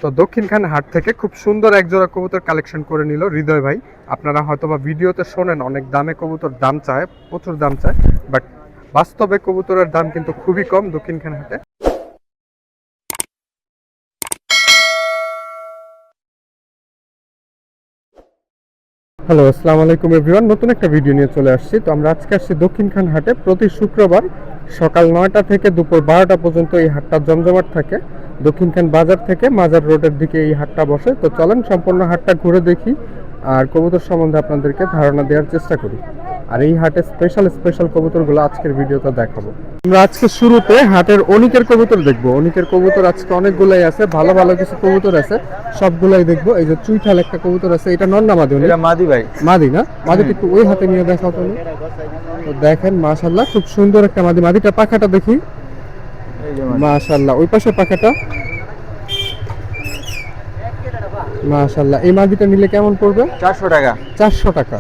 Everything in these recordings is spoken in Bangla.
তো দক্ষিণখান হাট থেকে খুব সুন্দর এক জোড়া কবুতর কালেকশন করে নিল হৃদয় ভাই। আপনারা হয়তোবা ভিডিওতে শোনেন অনেক দামে কবুতর দাম চায়, প্রচুর দাম চায়, বাট বাস্তবে কবুতরের দাম কিন্তু খুবই কম দক্ষিণখান হাটে। হ্যালো, আসসালামু আলাইকুম এভরিওয়ান। নতুন একটা ভিডিও নিয়ে চলে আসছি। তো আমরা আজকে আসছি দক্ষিণখান হাটে। প্রতি শুক্রবার সকাল 9টা থেকে দুপুর 12টা পর্যন্ত এই হাটটা জমজমাট থাকে। দক্ষিণখান বাজার থেকে মাজার রোডের দিকে এই হাটটা বসে। তো চলেন সম্পূর্ণ হাটটা ঘুরে দেখি আর কবুতর সম্বন্ধে আপনাদেরকে ধারণা দেওয়ার চেষ্টা করি। আর এই হাটে স্পেশাল কবুতরগুলো আজকের ভিডিওতে দেখাবো। আমরা আজকে শুরুতে হাটের অনিকের কবুতর দেখবো। অনিকের কবুতর আজকে অনেকগুলাই আছে, ভালো ভালো কিছু কবুতর আছে, সবগুলাই দেখবো। এই যে চুইঠাল একটা কবুতর আছে, এটা নর না মাদি? এটা মাদি ভাই। মাদি না? মাদিটা একটু ওই হাতে নিয়ে দেখাও তো। তো দেখেন মাশাআল্লাহ খুব সুন্দর একটা মাদি। মাদিটা পাখাটা দেখি। মাশাআল্লাহ ওই পাশে পাখাটা। মাশাআল্লাহ এই মাদিটা নিলে কেমন পড়বে? 400 টাকা। 400 টাকা।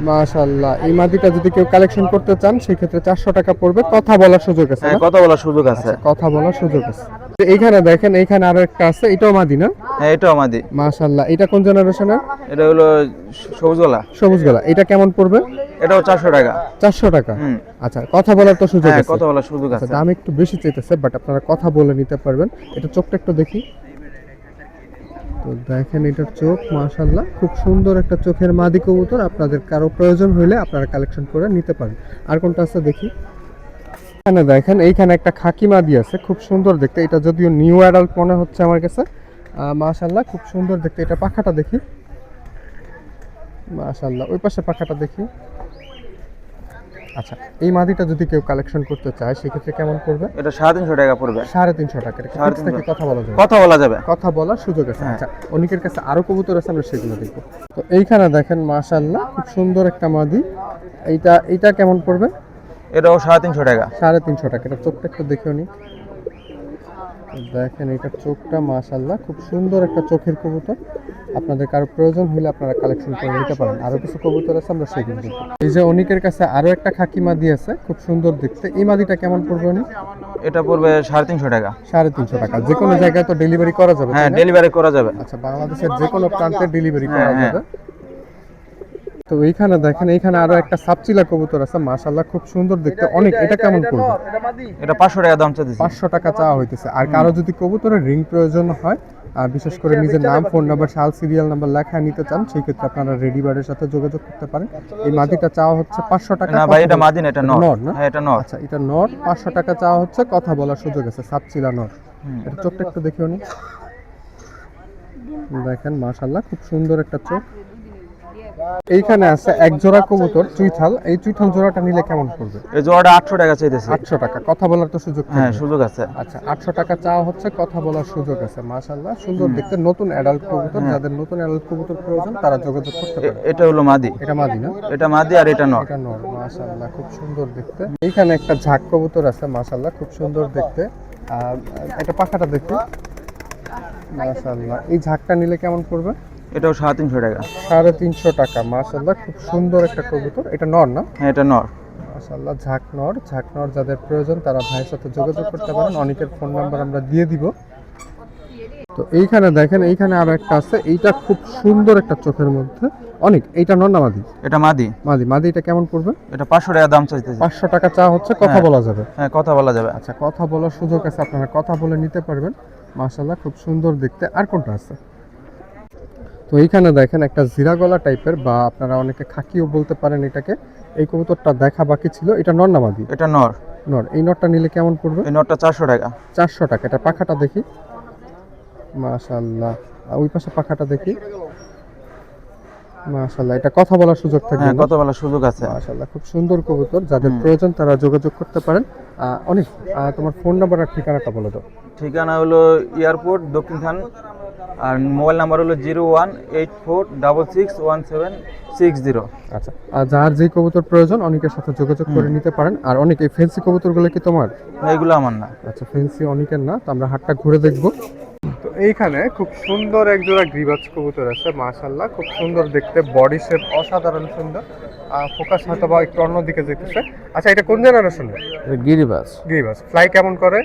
মাশাআল্লাহ এই মাদিটা যদি কেউ কালেকশন করতে চান সেই ক্ষেত্রে 400 টাকা পড়বে। কথা বলার সুযোগ আছে? হ্যাঁ, কথা বলার সুযোগ আছে। কথা বলার সুযোগ আছে। এইখানে দেখেন, এইখানে আরো একটা আছে, এটাও মাদি না? হ্যাঁ, এটাও মাদি। মাশাআল্লাহ এটা কোন জেনারেশনের? এটা হলো সবুজ গলা। সবুজ গলা। এটা কেমন পড়বে? এটাও 400 টাকা। 400 টাকা। হুম। আচ্ছা, কথা বলার তো সুযোগ হ্যাঁ, আছে? কথা বলার সুযোগ আছে। দাম একটু বেশি চাইতেছে, বাট আপনারা কথা বলে নিতে পারবেন। এটা চোখটা একটু দেখি। তো দেখেন এটার চোখ মাশাআল্লাহ খুব সুন্দর একটা চোখের মাদি কবুতর। আপনাদের কারো প্রয়োজন হলে আপনারা কালেকশন করে নিতে পারেন। আর কোনটা আছে দেখি। এখানে দেখেন এইখানে একটা খাকি মাদি আছে, খুব সুন্দর দেখতে। এটা যদিও নিউ অ্যাডাল্ট মনে হচ্ছে আমার কাছে। মাশাআল্লাহ খুব সুন্দর দেখতে। এটা পাখাটা দেখি। মাশাআল্লাহ ওই পাশে পাখাটা দেখি। আচ্ছা, এই মাদিটা যদি কেউ কালেকশন করতে চায় সেক্ষেত্রে কেমন পড়বে? এটা 350 টাকা পড়বে। 350 টাকা। ফিক্স থেকে কথা বলা যাবে? কথা বলা যাবে। কথা বলার সুযোগ আছে। আচ্ছা, অনেকের কাছে আরো কবুতর আছে, আমরা সেগুলো দেখব। তো এইখানে দেখেন মাশাআল্লাহ খুব সুন্দর একটা মাদি। এইটা কেমন পড়বে? এটাও 350 টাকা। 350 টাকা। এটা চোখটা একটু দেখেও নি। দেখেন এটার চোখটা মাশাআল্লাহ খুব সুন্দর একটা চোখের কবুতর। আপনাদের কারো প্রয়োজন হলে আপনারা কালেকশন করে নিতে পারেন। আরো কিছু কবুতর আছে, আমরা সেগুলো দেখব। এই যে অনিকের কাছে আরো একটা খাকি মাদি আছে, খুব সুন্দর দেখতে। এই মাদিটা কেমন পড়বে? এটা পড়বে 350 টাকা। 350 টাকা। যে কোনো জায়গায় তো ডেলিভারি করা যাবে? হ্যাঁ, ডেলিভারি করা যাবে। আচ্ছা, বাংলাদেশের যে কোনো প্রান্তে ডেলিভারি করা যাবে। তো এইখানে দেখেন, এইখানে আরো একটা সাপচিলা কবুতর আছে, মাশাআল্লাহ খুব সুন্দর দেখতে। অনেক এটা কেমন পড়বে? এটা 500 টাকা দাম চাইতেছি। 500 টাকা চাওয়া হইতেছে। আর কারো যদি কবুতরের রিং প্রয়োজন হয়, আর বিশেষ করে নিজের নাম, ফোন নাম্বার, সাল, সিরিয়াল নাম্বার লেখা নিতে চান, সেই ক্ষেত্রে আপনারা রেডি বার্ডের সাথে যোগাযোগ করতে পারেন। এই মাদিটা চাওয়া হচ্ছে 500 টাকা। না ভাই, এটা মাদি না, এটা নর। না? হ্যাঁ, এটা নর। আচ্ছা, এটা নর। 500 টাকা চাওয়া হচ্ছে, কথা বলার সুযোগ আছে। সাপচিলা নর। এটা চোখটা একটু দেখিও নি। দেখেন মাশাআল্লাহ খুব সুন্দর একটা চোখ। এইখানে আছে এক জোড়া কবুতর চুইঠাল। এই চুইঠাল জোড়াটা নিলে কেমন পড়বে? এই জোড়াটা 800 টাকা চাইতেছি। 800 টাকা। কথা বলার তো সুযোগ? হ্যাঁ, সুযোগ আছে। আচ্ছা, 800 টাকা চাওয়া হচ্ছে, কথা বলার সুযোগ আছে। মাশাআল্লাহ সুন্দর দেখতে, নতুন অ্যাডাল্ট কবুতর। যাদের নতুন অ্যাডাল্ট কবুতর প্রয়োজন তারা যোগাযোগ করতে পারে। এটা হলো মাদি। এটা মাদি না? এটা মাদি আর এটা নর। এটা নর। মাশাআল্লাহ খুব সুন্দর দেখতে। এইখানে একটা ঝাক কবুতর আছে, মাশাআল্লাহ খুব সুন্দর দেখতে। এটা পাখাটা দেখি। মাশাআল্লাহ এই ঝাকটা নিলে কেমন পড়বে? এটাও 350 টাকা। 350 টাকা। মাশাআল্লাহ খুব সুন্দর একটা কবুতর। এটা নর না? হ্যাঁ, এটা নর। মাশাআল্লাহ ঝাক নর যাদের প্রয়োজন তারা ভাইয়ের সাথে যোগাযোগ করতে পারেন। অনেকের ফোন নাম্বার আমরা দিয়ে দিব। তো এইখানে দেখেন, এইখানে আরো একটা আছে, এইটা খুব সুন্দর একটা চোখের মধ্যে। অনেক এইটা নর না মাদি? এটা মাদি। মাদি। এটা কেমন পড়বে? এটা 500 টাকা দাম চাইতেছি। 500 টাকা চাওয়া হচ্ছে, কথা বলা যাবে? হ্যাঁ, কথা বলা যাবে। আচ্ছা, কথা বলার সুযোগ আছে, আপনারা কথা বলে নিতে পারবেন। মাশাআল্লাহ খুব সুন্দর দেখতে। আর কোনটা আছে? তো এইখানে দেখেন একটা জিরা গলা টাইপের, বা আপনারা অনেকে খাকিও বলতে পারেন এটাকে। এই কবুতরটা দেখা বাকি ছিল। এটা নর না মাদি? এটা নর। নর। এই নরটা নিলে কেমন পড়বে? এই নরটা 400 টাকা। 400 টাকা। এটা পাখাটা দেখি। মাশাআল্লাহ ওই পাশে পাখাটা দেখি। মাশাআল্লাহ এটা কথা বলার সুযোগ থাকে? হ্যাঁ, কথা বলার সুযোগ আছে। মাশাআল্লাহ খুব সুন্দর কবুতর। যাদের প্রয়োজন তারা যোগাযোগ করতে পারেন। অনেক তোমার ফোন নাম্বার আর ঠিকানাটা বলে দাও। ঠিকানা হলো এয়ারপোর্ট দক্ষিণখান, আর মোবাইল নাম্বার হলো 0184661760। আচ্ছা, আর যার যে কবুতর প্রয়োজন অনেকের সাথে যোগাযোগ করে নিতে পারেন। আর অনেক এই ফেন্সি কবুতরগুলো কি তোমার? এগুলো আমার না। আচ্ছা, ফেন্সি অনেকের না। তো আমরা হাটটা ঘুরে দেখব। তো এইখানে খুব সুন্দর এক জোড়া গ্রিবাজ কবুতর আছে, মাশাআল্লাহ খুব সুন্দর দেখতে। বডি শেপ অসাধারণ সুন্দর। ফোকাস হয়তো বা একটু অন্যদিকে যেতেছে। আচ্ছা, এটা কোন জেনারেশনের? গিরিবাস। গ্রিবাজ। ফ্লাই কেমন করে?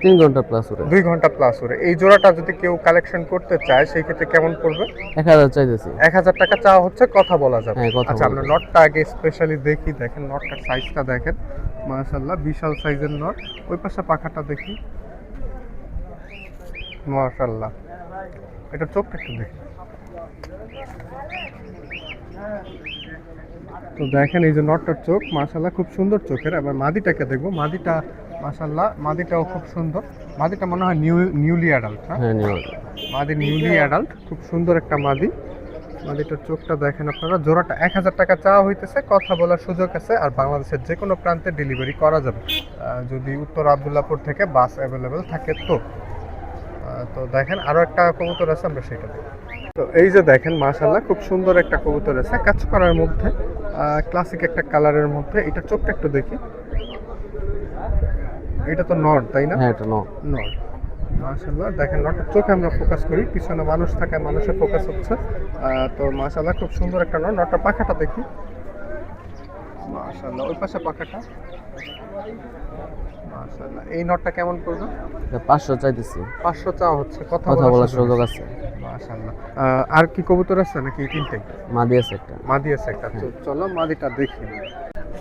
3 ঘন্টা প্লাস ওরে। 2 ঘন্টা প্লাস ওরে। এই জোড়াটা যদি কেউ কালেকশন করতে চায় সেই ক্ষেত্রে কেমন পড়বে? 1000 চাইতেছি। 1000 টাকা চাওয়া হচ্ছে, কথা বলা যাবে। হ্যাঁ, কথা আচ্ছা, বলা আমরা যাবে। নটটা আগে স্পেশালি দেখি। দেখেন নটটার সাইজটা দেখেন, মাশাআল্লাহ বিশাল সাইজের নট। ওই পাশে পাখাটা দেখি, মাশাআল্লাহ। এটা চোখটা একটু দেখি। তো দেখেন এই যে নটটার চোখ, মাশাআল্লাহ খুব সুন্দর চোখের। আবার মাদিটাকে দেখবো, মাদিটা মাশাআল্লাহ, মাদিটাও খুব সুন্দর। মাদিটা মনে হয় নিউলি অ্যাডাল্ট। হ্যাঁ, নিও। মাদি নিউলি অ্যাডাল্ট, খুব সুন্দর একটা মাদি। মাদিটার চোখটা দেখেন আপনারা। জোড়াটা 1000 টাকা চাওয়া হইতেছে, কথা বলার সুযোগ আছে। আর বাংলাদেশের যে কোনো প্রান্তে ডেলিভারি করা যাবে, যদি উত্তর আব্দুল্লাহপুর থেকে বাস অ্যাভেলেবেল থাকে। তো দেখেন আরো একটা কবুতর আছে, আমরা সেটা দেখি। তো এই যে দেখেন মাশাআল্লাহ খুব সুন্দর একটা কবুতর আছে, কাজ করার মধ্যে, ক্লাসিক একটা কালারের মধ্যে। এটা চোখটা একটু দেখি। এটা তো নর, তাই না? হ্যাঁ, এটা নো। নর, মাশাআল্লাহ। দেখেন নটটার চোখে আমরা ফোকাস করি, পিছনে মানুষ থাকে, মানুষের ফোকাস হচ্ছে। তো মাশাআল্লাহ খুব সুন্দর একটা নট। নটটার পাখাটা দেখি, মাশাআল্লাহ। ওই পাশে পাখাটা, মাশাআল্লাহ। এই নটটা কেমন পড়বে? 500 চাইতেছি। 500 চাওয়া হচ্ছে, কথা কথা বলার সুযোগ আছে। মাশাআল্লাহ। আর কি কবুতর আছে নাকি তিনটাই? মাদি আছে একটা। মাদি আছে একটা। তো চলো মাদিটা দেখি।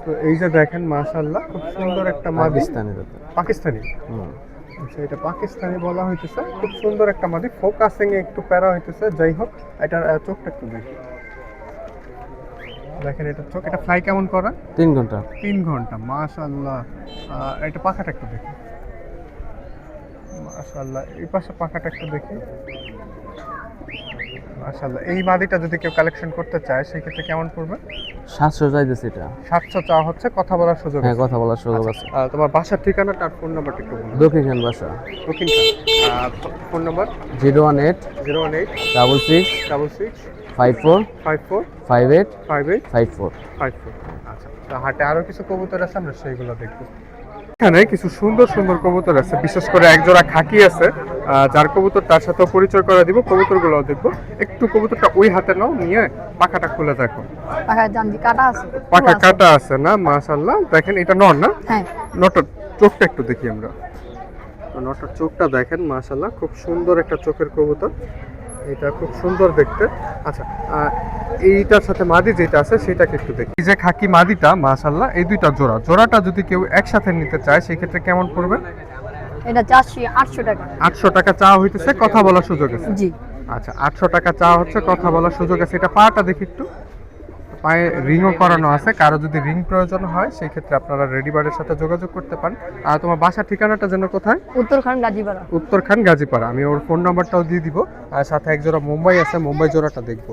তো এই যে দেখেন মাশাআল্লাহ খুব সুন্দর একটা মাদি, পাকিস্তানি দাদা। পাকিস্তানি। হুম। আচ্ছা, এটা পাকিস্তানি বলা হইতেছে। খুব সুন্দর একটা মাদি, ফোকাসিং এ একটু প্যারা হইতেছে। যাই হোক, এটার চোখটা একটু দেখি। দেখেন এটা চোখ, এটা ফ্লাই কেমন করা? 3 ঘন্টা। 3 ঘন্টা, মাশাআল্লাহ। এটা পাখাটা একটু দেখি, মাশাআল্লাহ। এই পাশে পাখাটা একটু দেখি, মাশাআল্লাহ। এই মাদিটা যদি কেউ কালেকশন করতে চায় সেই ক্ষেত্রে কেমন পড়বে? 700 চাইতেছি এটা। 700 চাওয়া হচ্ছে, কথা বলার সুযোগ হ্যাঁ, আছে। কথা বলার সুযোগ আছে। তোমার বাসার ঠিকানাটা আর ফোন নাম্বারটা একটু বলুন। দক্ষিণখান বাসা। দক্ষিণখান। Phone number 018 018 66 66 54 54 58 58 54। 54। আচ্ছা, তো হাটে আরো কিছু কবুতর আছে, আমরা সেইগুলো দেখবো। এখানে কিছু সুন্দর সুন্দর কবুতর আছে, বিশেষ করে এক জোড়া খাকি আছে, যার কবুতর তার সাথেও পরিচয় করে দিব, কবুতরগুলোও দেখবো। একটু কবুতরটা ওই হাতে নাও, নিয়ে পাখাটা খুলে দেখো। পাখার জানজি কাটা আছে। পাখা কাটা আছে না? মাশাআল্লাহ। দেখেন এটা নর না? হ্যাঁ। নটর চোখটা একটু দেখি আমরা। তো নটর চোখটা দেখেন মাশাআল্লাহ, খুব সুন্দর একটা চোখের কবুতর। এটা খুব সুন্দর দেখতে। আচ্ছা, এইটার সাথে মাদি যেটা আছে সেটাকে একটু দেখি। এই যে খাকি মাদিটা, মাশাআল্লাহ, এই দুইটা জোড়াটা যদি কেউ একসাথে নিতে চায় সেই ক্ষেত্রে কেমন পড়বে? এটা 800 টাকা। 800 টাকা চাওয়া হইতেছে, কথা বলার সুযোগ আছে। জি। আচ্ছা, 800 টাকা চাওয়া হচ্ছে, কথা বলার সুযোগ আছে। এটা পাটা দেখি একটু, পায়ে রিংও করানো আছে। কারো যদি রিং প্রয়োজন হয় সেই ক্ষেত্রে আপনারা রেডি বার্ডের সাথে যোগাযোগ করতে পারেন। আর তোমার বাসার ঠিকানাটা যেন কোথায়? উত্তরখান গাজীপাড়া। উত্তরখান গাজীপাড়া। আমি ওর ফোন নাম্বারটাও দিয়ে দিব। আর সাথে এক জোড়া মুম্বাই আছে, মুম্বাই জোড়াটা দেখবো।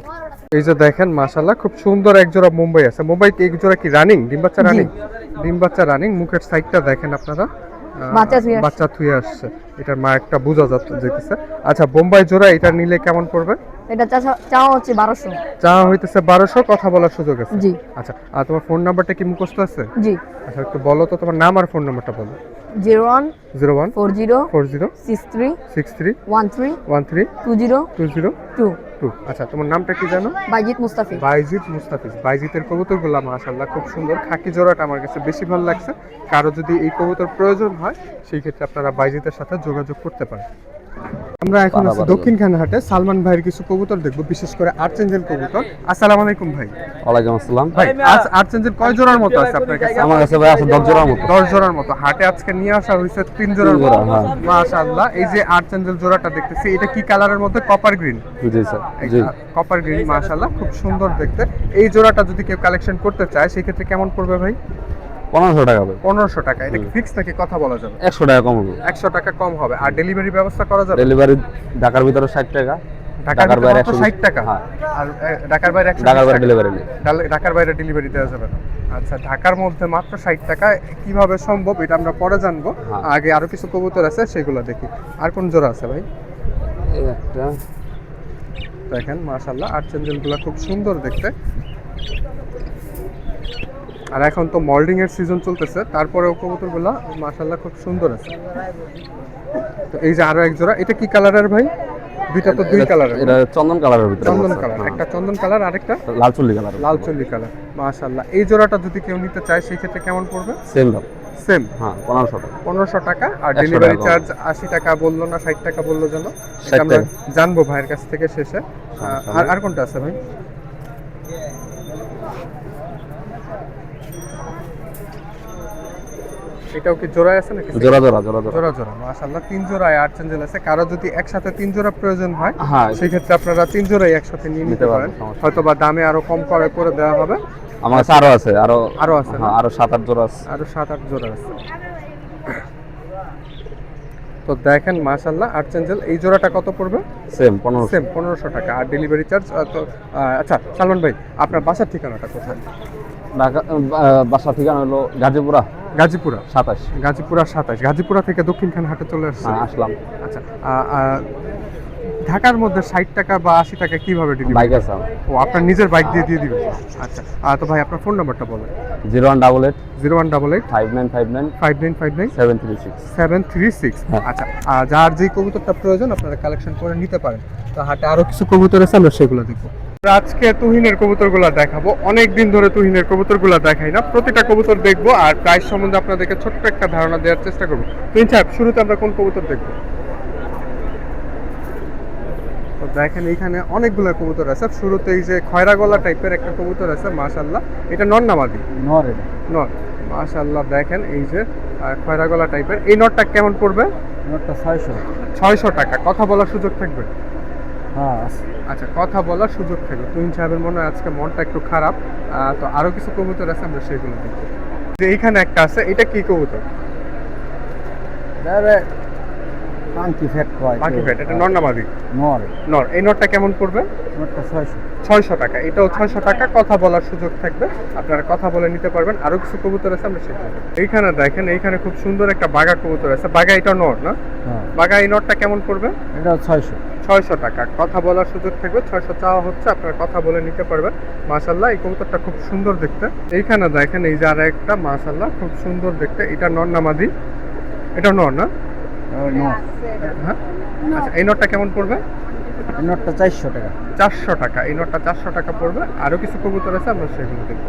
এই যে দেখেন মাশাআল্লাহ খুব সুন্দর এক জোড়া মুম্বাই আছে। মুম্বাই এক জোড়া কি রানিং? ডিম বাচ্চা রানিং? ডিম বাচ্চা রানিং। মুখের সাইডটা দেখেন আপনারা, বাচ্চা থুয়ে আসছে। এটার মা একটা বোঝা যেতেছে। আচ্ছা, বোম্বাই জোড়া এটা নিলে কেমন পড়বে? এটা চাওয়া হচ্ছে 1200। চাওয়া হইতেছে 1200, কথা বলার সুযোগ আছে। জি। আচ্ছা, আর তোমার ফোন নাম্বারটা কি মুখস্থ আছে? জি। আচ্ছা, একটু বলো তো তোমার নাম আর ফোন নাম্বারটা বলো। 01 01 40 40 63 63 13 13 20 20 2। আচ্ছা, তোমার নামটা কি জানো? বাইজিত মুস্তাফিজ। বাইজিত মুস্তাফিজ। বাইজিতের কবুতরগুলো মাশাআল্লাহ খুব সুন্দর। খাকি জোড়াটা আমার কাছে বেশি ভালো লাগছে। কারো যদি এই কবুতর প্রয়োজন হয় সেই ক্ষেত্রে আপনারা বাইজিতের সাথে যোগাযোগ করতে পারেন। আমরা এখন আছি দক্ষিণখান হাটে। সালমান ভাইয়ের কিছু কবুতর দেখবো, বিশেষ করে আর্চেঞ্জেল কবুতর। আসসালামু আলাইকুম ভাই। ওয়ালাইকুম আসসালাম। ভাই, আর্চেঞ্জেল কয় জোড়ার মতো আছে আপনার কাছে? আমার কাছে ভাই আছে 10 জোড়ার মতো। 10 জোড়ার মতো। হাটে আজকে নিয়ে আসা হয়েছে 3 জোড়ার মতো। হ্যাঁ। মাশাআল্লাহ। এই যে আর্চেঞ্জেল জোড়াটা দেখতেছি, এটা কি কালারের মধ্যে? Copper green. জি স্যার। জি। কপার গ্রিন, মাশাআল্লাহ খুব সুন্দর দেখতে। এই জোড়াটা যদি কেউ কালেকশন করতে চায় সেই ক্ষেত্রে কেমন পড়বে ভাই? 1500 টাকা ভাই। 1500 টাকা। এটা কি ফিক্স নাকি কথা বলা যাবে? 100 টাকা কম হবে। 100 টাকা কম হবে। আর ডেলিভারি ব্যবস্থা করা যাবে? ডেলিভারি ঢাকার ভিতরে 60 টাকা। ঢাকার বাইরে 120 60 টাকা। হ্যাঁ। আর ঢাকার বাইরে 120 ঢাকার বাইরে টাকা। ডেলিভারি নেই। ঢাকার বাইরে ডেলিভারি দেওয়া যাবে না। আচ্ছা, ঢাকার মধ্যে মাত্র 60 টাকা। কিভাবে সম্ভব এটা আমরা পরে জানবো। হ্যাঁ। আগে আরো কিছু কবুতর আছে, সেগুলো দেখি। আর কোন জোড়া আছে ভাই? এই একটা দেখেন মাশাআল্লাহ আর্চেঞ্জেলগুলো খুব সুন্দর দেখতে। আর এখন তো মল্ডিং এর সিজন চলতেছে, তারপরেও কবুতরগুলো মাশাআল্লাহ খুব সুন্দর আছে। তো এই যে আরো এক জোড়া, এটা কি কালারের ভাই? দুইটা তো দুই কালারের। এটা চন্দন কালারের ভিতরে। চন্দন কালার, একটা চন্দন কালার, আরেকটা লাল চুল্লি কালার। লাল চল্লি কালার। মাশাআল্লাহ। এই জোড়াটা যদি কেউ নিতে চায় সেই ক্ষেত্রে কেমন পড়বে? সেম দাম। সেম হ্যাঁ 1500 টাকা। 1500 টাকা। আর 100 ডেলিভারি টাকা চার্জ 80 টাকা বললো না 60 টাকা বললো যেন? 60 এটা আমরা টাকা। জানবো ভাইয়ের কাছ থেকে শেষে। আর আর কোনটা আছে ভাই? এটাও কি জোড়ায় আছে নাকি? জোড়া জোড়া জোড়া জোড়া। জোড়া জোড়া, মাশাআল্লাহ 3 জোড়ায় আর্চেঞ্জেল আছে। কারো যদি একসাথে 3 জোড়া প্রয়োজন হয় হ্যাঁ সেই ক্ষেত্রে আপনারা 3 জোড়াই একসাথে নিয়ে নিতে নিতে পারেন। পারবো, সমস্যা হয়তো বা দামে আরো কম করে দেওয়া হবে। আমার কাছে আরো আছে, আরো আছে না? হ্যাঁ আরো 7-8 জোড়া আছে। আরো 7-8 জোড়া আছে। তো দেখেন মাশাআল্লাহ আর্চেঞ্জেল, এই জোড়াটা কত পড়বে? সেম 1500। সেম 1500 টাকা। আর ডেলিভারি চার্জ তো আচ্ছা সালমান ভাই, আপনার বাসার ঠিকানাটা কোথায়? ঢাকা বাসা ঠিকানা হলো গাজীপুরা গাজীপুরা। 27। গাজীপুরা 27। গাজীপুরা থেকে দক্ষিণখান হাটে চলে আসছে। হ্যাঁ আসলাম। আচ্ছা ঢাকার মধ্যে 60 টাকা বা 80 টাকা কিভাবে ডেলিভারি? বাইক আছে আমার। ও আপনার নিজের বাইক দিয়ে দিবেন? আচ্ছা তো ভাই আপনার ফোন নাম্বারটা বলেন। 0188 0188 5959 5959 736। 736। হ্যাঁ। আচ্ছা যার যে কবুতরটা প্রয়োজন আপনারা কালেকশন করে নিতে পারেন। তো হাটে আরো কিছু কবুতর আছে, আমরা সেগুলো দেখবো। আজকে তুহিনের কবুতরগুলো দেখাবো। অনেক দিন ধরে তুহিনের কবুতরগুলো দেখাই না, প্রতিটা কবুতর দেখবো আর প্রাইস সম্বন্ধে আপনাদেরকে ছোট্ট একটা ধারণা দেওয়ার চেষ্টা করবো। তুহিন সাহেব, শুরুতে আমরা কোন কবুতর দেখবো? তো দেখেন এইখানে অনেকগুলো কবুতর আছে। শুরুতে এই যে খয়রা গলা টাইপের একটা কবুতর আছে, মাশাআল্লাহ। এটা নর না মাদি? নর এটা। নর, মাশাআল্লাহ। দেখেন এই যে খয়রা গলা টাইপের এই নরটা কেমন পড়বে? নরটা 600। 600 টাকা। কথা বলার সুযোগ থাকবে? হ্যাঁ আচ্ছা, কথা বলার সুযোগ থাকবে। তুহিন সাহেবের মনে হয় আজকে মনটা একটু খারাপ। তো আরো কিছু কবুতর আছে, আমরা সেগুলো দেখবো। যে এইখানে একটা আছে, এটা কি কবুতর? পাঙ্কি ফ্যাট কয়। পাখি ফ্যাট। এটা নর না মাদি? নর। নর। এই নরটা কেমন পড়বে? নরটা 600। 600 টাকা। এটাও 600 টাকা। কথা বলার সুযোগ থাকবে, আপনারা কথা বলে নিতে পারবেন। আরো কিছু কবুতর আছে, আমরা সেগুলো দেখবো। এইখানে দেখেন, এইখানে খুব সুন্দর একটা বাঘা কবুতর আছে। বাঘা এটা নর না? হ্যাঁ বাঘা এই নরটা কেমন পড়বে? এটা 600। 600 টাকা। কথা বলার সুযোগ থাকবে। 600 চাওয়া হচ্ছে, আপনারা কথা বলে নিতে পারবেন। মাশাআল্লাহ, এই কবুতরটা খুব সুন্দর দেখতে। এইখানে দেখেন এই যে আরেকটা, মাশাআল্লাহ খুব সুন্দর দেখতে। এটা নর না মাদি? এটা নর না? নর। হ্যাঁ। আচ্ছা, এই নরটা কেমন পড়বে? এই নরটা 400 টাকা। 400 টাকা। এই নরটা 400 টাকা পড়বে। আরো কিছু কবুতর আছে, আমরা সেগুলো দেখবো।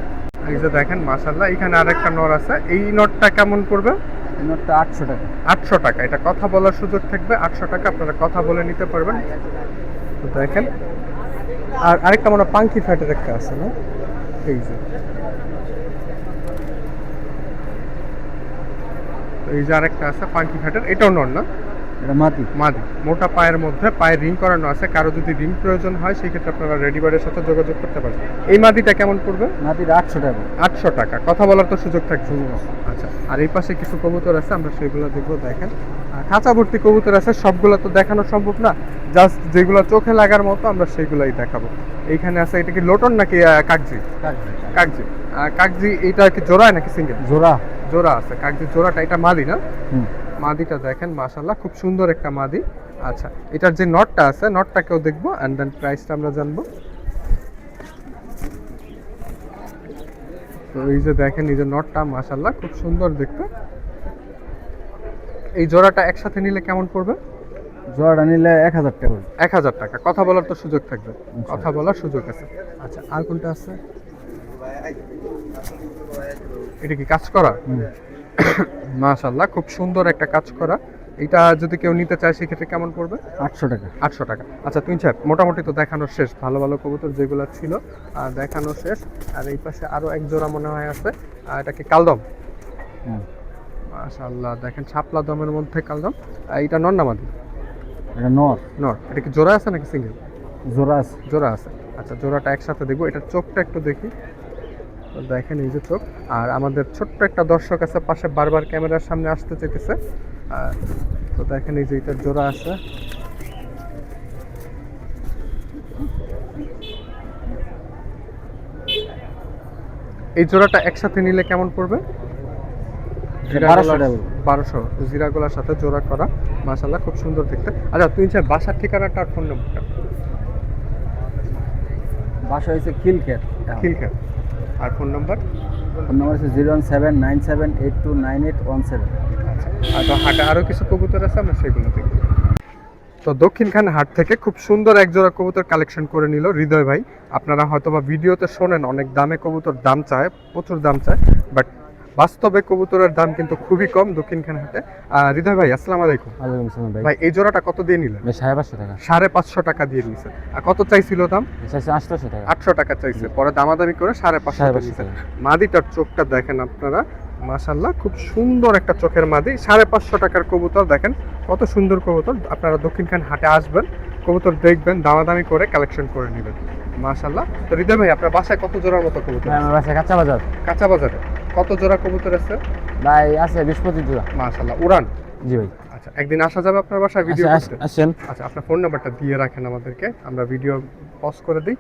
এই যে দেখেন মাশাআল্লাহ, এখানে আরেকটা নর আছে। এই নরটা কেমন পড়বে? এই নরটা 800 টাকা। 800 টাকা। এটা কথা বলার সুযোগ থাকবে। 800 টাকা, আপনারা কথা বলে নিতে পারবেন। তো দেখেন আর আরেকটা মনে হয় পাঙ্কি ফ্যাটের একটা আছে না? এই যে এই যে আরেকটা আছে পাঙ্কি ফ্যাটের, এটাও নর না? এটা মাটি। মাদি। মোটা পায়ের মধ্যে, পায়ে রিং করানো আছে। কারো যদি রিং প্রয়োজন হয় সেই ক্ষেত্রে আপনারা রেডিবারের সাথে যোগাযোগ করতে পারেন। এই মাদিটা কেমন পড়বে? মাটির 800 টাকা। 800 টাকা। কথা বলার তো সুযোগ থাকবে। আচ্ছা, আর এই পাশে কিছু কবুতর আছে, আমরা সেগুলো দেখবো। দেখেন খাঁচা ভর্তি কবুতর আছে, সবগুলো তো দেখানো সম্ভব না। জাস্ট যেগুলো চোখে লাগার মতো আমরা সেগুলাই দেখাবো। এইখানে আছে, এটা কি লোটন নাকি কাকজি? কাকজি। কাকজি এটা কি জোড়ায় নাকি সিঙ্গেল? জোড়া। জোড়া আছে। কাকজি জোড়াটা। এটা মাদি না? হুম। মাদিটা দেখেন মাশাআল্লাহ, খুব সুন্দর একটা মাদি। আচ্ছা, এটার যে নটটা আছে, নটটাকেও দেখবো এন্ড দেন প্রাইসটা আমরা জানবো। তো এই যে দেখেন এই যে নটটা, মাশাআল্লাহ খুব সুন্দর দেখতে। এই জোড়াটা একসাথে নিলে কেমন পড়বে? জোড়াটা নিলে 1000 টাকা। 1000 টাকা। কথা বলার তো সুযোগ থাকবে? কথা বলার সুযোগ আছে। আচ্ছা, আর কোনটা আছে? এটা কি কাজ করা? মাশাআল্লাহ, খুব সুন্দর একটা কাজ করা। এটা যদি কেউ নিতে চায় সেক্ষেত্রে কেমন পড়বে? 800 টাকা। 800 টাকা। আচ্ছা তুই সাহেব, মোটামুটি তো দেখানো শেষ। ভালো ভালো কবুতর যেগুলো ছিল দেখানো শেষ। আর এই পাশে আরো এক জোড়া মনে হয় আছে। এটা কি কালদম? মাশাআল্লাহ, দেখেন ছাপলা দমের মধ্যে কালদম। এটা নর না মাদি? এটা নর। নর। এটা কি জোড়া আছে নাকি সিঙ্গেল? জোড়া আছে। জোড়া আছে। আচ্ছা, জোড়াটা একসাথে দেখবো। এটার চোখটা একটু দেখি। তো দেখেন এই যে চোখ। আর আমাদের ছোট্ট একটা দর্শক আছে পাশে, বারবার ক্যামেরার সামনে আসতে চাইতেছে। তো দেখেন এই যে এটার জোড়া আছে। এই জোড়াটা একসাথে নিলে কেমন পড়বে? 1200 টাকা। 1200 জিরাগোলার সাথে জোড়া করা। মাশাআল্লাহ, খুব সুন্দর দেখতে। আচ্ছা তুই বাসার ঠিকানাটা আর ফোন নম্বরটা? বাসা হয়েছে খিলক্ষেত। খিলক্ষেত। আর ফোন নম্বর? ফোন নম্বর হচ্ছে 01797829817। আর তো হাটে আরো কিছু কবুতর আছে, আমরা সেগুলো দেখব। তো দক্ষিণখান হাট থেকে খুব সুন্দর এক জোড়া কবুতর কালেকশন করে নিল হৃদয় ভাই। আপনারা হয়তোবা ভিডিওতে শোনেন অনেক দামে কবুতর দাম চায়, প্রচুর দাম চায়, বাট বাস্তবে কবুতরের দাম কিন্তু খুবই কম দক্ষিণখান হাটে। হৃদয় ভাই আসসালামু আলাইকুম। ওয়ালাইকুম আসসালাম ভাই। ভাই এই জোড়াটা কত দিয়ে নিলেন? ভাই 550 টাকা। 550 টাকা দিয়ে নিছে। আর কত চাইছিল দাম? চাইছে 800 টাকা। 800 টাকা চাইছে, পরে দামাদামি করে 550 টাকা 550 দিছে। টাকা। মাদিটার চোখটা দেখেন আপনারা, মাশাআল্লাহ খুব সুন্দর একটা চোখের মাদি। 550 টাকার কবুতর দেখেন কত সুন্দর কবুতর। আপনারা দক্ষিণখান হাটে আসবেন, কবুতর দেখবেন, দামাদামি করে কালেকশন করে নেবেন। মাশাআল্লাহ। তো হৃদয় ভাই আপনার বাসায় কত জোড়ার মতো কবুতর? ভাই আমার বাসা কাঁচা বাজার। কাঁচা বাজারে কত জোড়া কবুতর আছে? ভাই আছে 20-25 জোড়া। মাশাআল্লাহ। উড়ান? জি ভাই। আচ্ছা, একদিন আসা যাবে আপনার বাসায় ভিডিও করতে? আসেন। আচ্ছা, আপনার ফোন নাম্বারটা দিয়ে রাখেন আমাদেরকে, আমরা ভিডিও পজ করে দিই।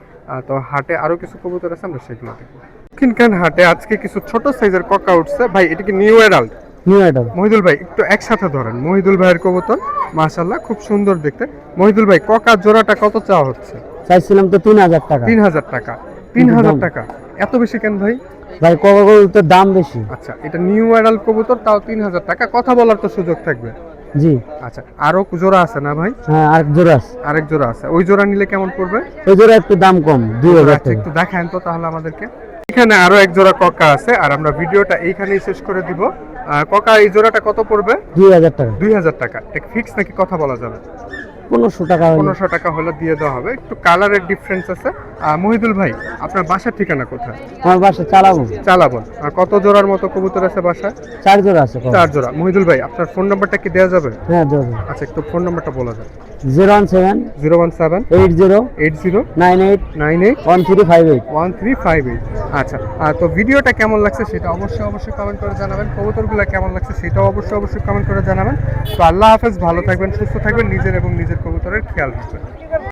তো হাটে আরো কিছু কবুতর আছে, আমরা সেগুলো দেখবো। দক্ষিণখান হাটে আজকে কিছু ছোট সাইজের ককা উঠছে। ভাই এটা কি new adult? New item. Mohidul ভাই একটু একসাথে ধরেন। মহিদুল ভাইয়ের কবুতর মাশাআল্লাহ খুব সুন্দর দেখতে। মহিদুল ভাই ককা জোড়াটা কত চাওয়া হচ্ছে? চাইছিলাম তো 3000 টাকা। 3000 টাকা। 3000 টাকা এত বেশি কেন ভাই? ভাই কবুতরের দাম বেশি। আচ্ছা, এটা নিউ অ্যাডাল্ট কবুতর, তাও 3000 টাকা। কথা বলার তো সুযোগ থাকবে। জি। আচ্ছা, আরো জোড়া আছে না ভাই? হ্যাঁ আর জোড়া আছে। আরেক জোড়া আছে, ওই জোড়া নিলে কেমন পড়বে? ওই জোড়া একটু দাম কম, 2000 আচ্ছা, টাকা। একটু দেখান তো তাহলে আমাদেরকে। এখানে আরো এক জোড়া ককা আছে, আর আমরা ভিডিওটা এইখানেই শেষ করে দিব। ককা এই জোড়াটা কত পড়বে? 2000 টাকা। 2000 টাকা। এটা ফিক্স নাকি কথা বলা যাবে? 1500 টাকা। 1500 টাকা হলে দিয়ে দেওয়া হবে। একটু কালারের ডিফারেন্স আছে। মহিদুল ভাই আপনার বাসার ঠিকানা কোথায়? আমার বাসা চালাবো। চালাবন। আর কত জোড়ার মতো কবুতর আছে বাসায়? 4 জোড়া আছে। 4 জোড়া। মহিদুল ভাই আপনার ফোন নাম্বারটা কি দেওয়া যাবে? হ্যাঁ জোড়া। আচ্ছা, একটু ফোন নাম্বারটা বলা যায়। 017 017 80 80 98 98 1358। 1358। আচ্ছা, তো ভিডিওটা কেমন লাগছে সেটা অবশ্যই কমেন্ট করে জানাবেন। কবুতরগুলো কেমন লাগছে সেটাও অবশ্যই কমেন্ট করে জানাবেন। তো আল্লাহ হাফেজ, ভালো থাকবেন, সুস্থ থাকবেন, নিজের এবং নিজের কবুতরের খেয়াল রাখবেন।